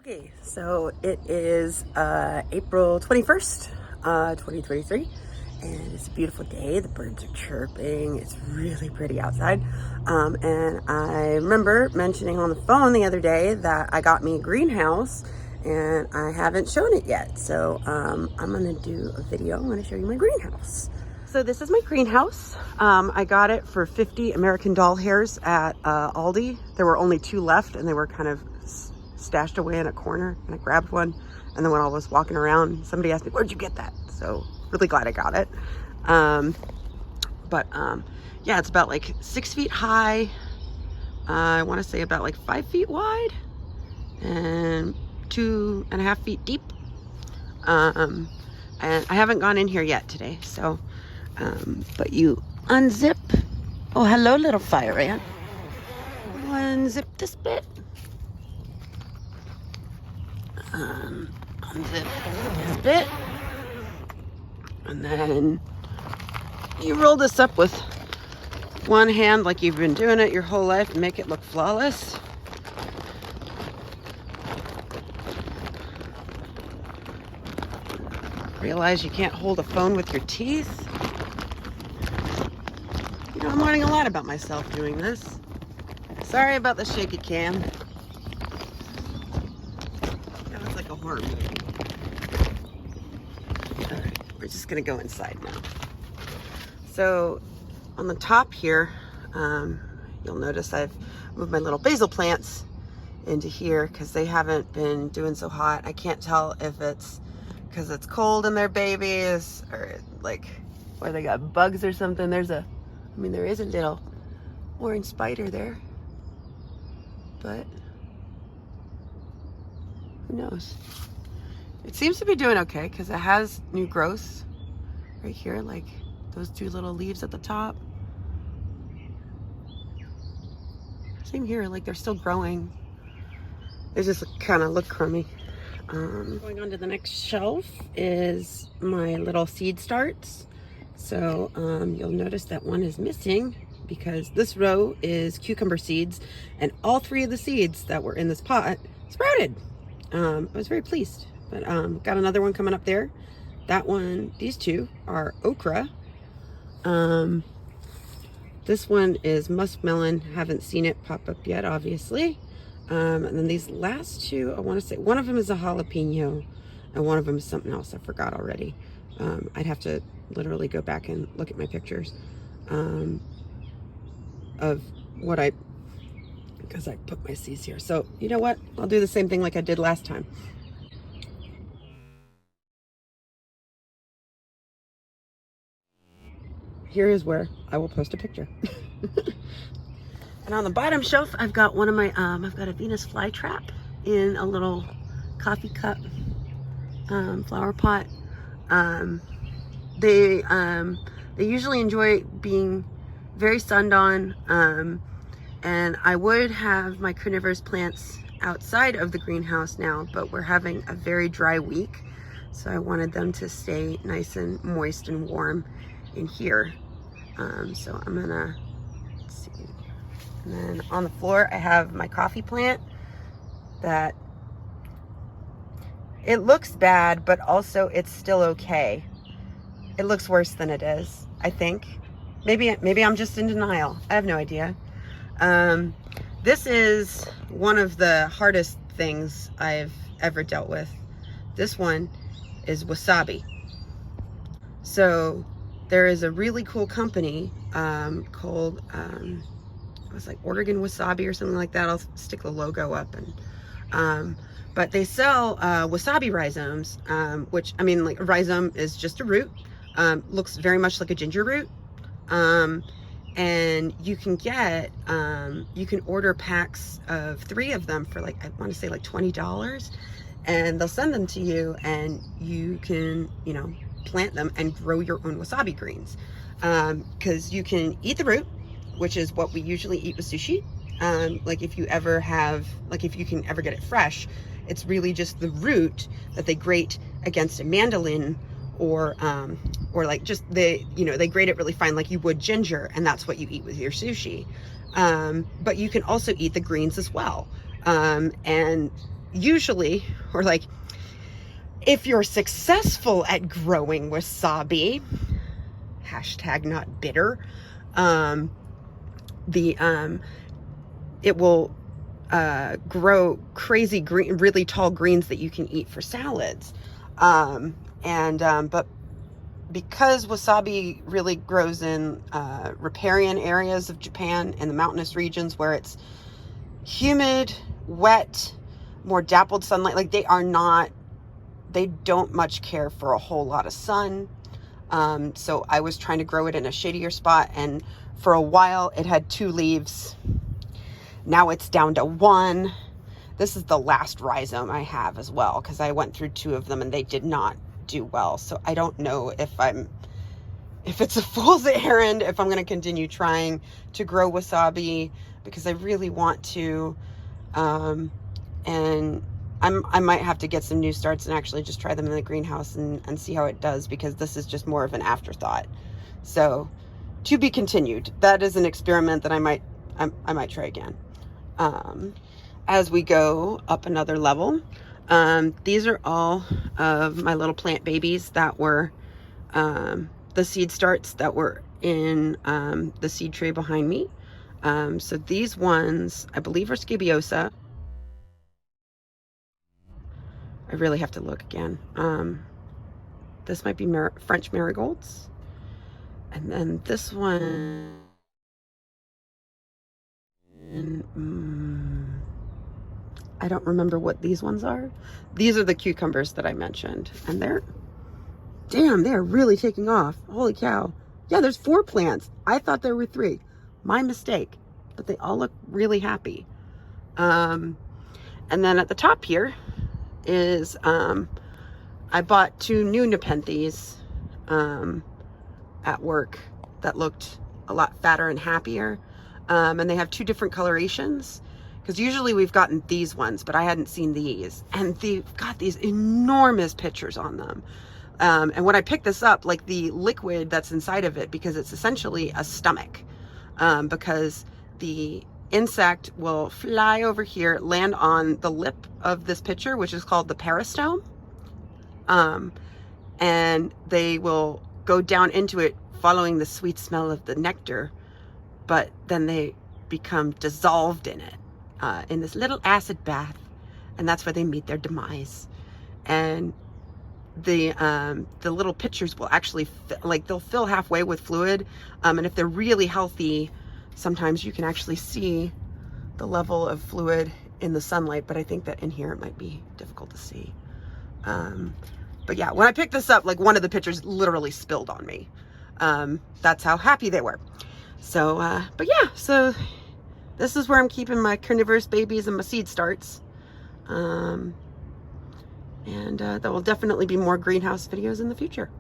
Okay, so it is April 21st, 2023, and it's a beautiful day. The birds are chirping. It's really pretty outside. And I remember mentioning on the phone the other day that I got me a greenhouse, and I haven't shown it yet. So I'm going to do a video. I'm going to show you my greenhouse. So this is my greenhouse. I got it for 50 American Doll hairs at Aldi. There were only 2 left, and they were kind of stashed away in a corner, and I grabbed one. And then when I was walking around, somebody asked me, "Where'd you get that?" So really glad I got it. Yeah, it's about like 6 feet high. I want to say about like 5 feet wide and 2.5 feet deep. And I haven't gone in here yet today. So, but you unzip. Oh, hello, little fire ant. Unzip this bit. Unzip this bit, and then you roll this up with one hand like you've been doing it your whole life and make it look flawless. Realize you can't hold a phone with your teeth. You know, I'm learning a lot about myself doing this. Sorry about the shaky cam. A horror movie. All right, we're just gonna go inside now. So on the top here, you'll notice I've moved my little basil plants into here because they haven't been doing so hot. I can't tell if it's because it's cold in their babies or like, or they got bugs or something. There is a little orange spider there, but who knows? It seems to be doing okay because it has new growth right here, like those 2 little leaves at the top. Same here, like they're still growing. They just kind of look crummy. Going on to the next shelf is my little seed starts. So you'll notice that one is missing because this row is cucumber seeds, and all 3 of the seeds that were in this pot sprouted. I was very pleased, but got another one coming up there. That one, these 2 are okra. This one is muskmelon. Haven't seen it pop up yet, obviously. And then these last 2, I want to say one of them is a jalapeno and one of them is something else. I forgot already. I'd have to literally go back and look at my pictures of what because I put my seeds here. So you know what? I'll do the same thing like I did last time. Here is where I will post a picture. And on the bottom shelf, I've got one of my, I've got a Venus flytrap in a little coffee cup flower pot. They usually enjoy being very sunned on. And I would have my carnivorous plants outside of the greenhouse now, but we're having a very dry week. So I wanted them to stay nice and moist and warm in here. So I'm gonna, let's see. And then on the floor, I have my coffee plant that it looks bad, but also it's still okay. It looks worse than it is, I think. Maybe I'm just in denial. I have no idea. This is one of the hardest things I've ever dealt with. This one is wasabi. So there is a really cool company called, it was like Oregon Wasabi or something like that. I'll stick the logo up. And but they sell wasabi rhizomes, which, I mean, like a rhizome is just a root. Looks very much like a ginger root. And you can get, you can order packs of 3 of them for like, I want to say like $20, and they'll send them to you, and you can, you know, plant them and grow your own wasabi greens. Because you can eat the root, which is what we usually eat with sushi. Like if you ever have, like if you can ever get it fresh, it's really just the root that they grate against a mandolin, or like just they grate it really fine like you would ginger, and that's what you eat with your sushi. But you can also eat the greens as well. And usually, or like, if you're successful at growing wasabi, hashtag not bitter, it will grow crazy green, really tall greens that you can eat for salads. But because wasabi really grows in riparian areas of Japan and the mountainous regions where it's humid, wet, more dappled sunlight, like they don't much care for a whole lot of sun. So I was trying to grow it in a shadier spot, and for a while it had 2 leaves. Now it's down to 1. This is the last rhizome I have as well, because I went through 2 of them and they did not do well. So I don't know if it's a fool's errand, if I'm going to continue trying to grow wasabi, because I really want to. And I might have to get some new starts and actually just try them in the greenhouse and see how it does, because this is just more of an afterthought. So to be continued. That is an experiment that I might try again. As we go up another level, these are all of my little plant babies that were the seed starts that were in the seed tray behind me. So these ones, I believe, are Scabiosa. I really have to look again. This might be French marigolds. And then this one, I don't remember what these ones are. These are the cucumbers that I mentioned. And they're really taking off. Holy cow. Yeah, there's 4 plants. I thought there were 3. My mistake. But they all look really happy. And then at the top here is, I bought 2 new Nepenthes at work that looked a lot fatter and happier. And they have 2 different colorations, because usually we've gotten these ones, but I hadn't seen these, and they've got these enormous pictures on them. And when I picked this up, like the liquid that's inside of it, because it's essentially a stomach, because the insect will fly over here, land on the lip of this pitcher, which is called the peristome, and they will go down into it following the sweet smell of the nectar, but then they become dissolved in it, in this little acid bath, and that's where they meet their demise. And the little pitchers will actually they'll fill halfway with fluid, and if they're really healthy, sometimes you can actually see the level of fluid in the sunlight, but I think that in here it might be difficult to see. But yeah, when I picked this up, like one of the pitchers literally spilled on me. That's how happy they were. So, but yeah, so this is where I'm keeping my carnivorous babies and my seed starts. And there will definitely be more greenhouse videos in the future.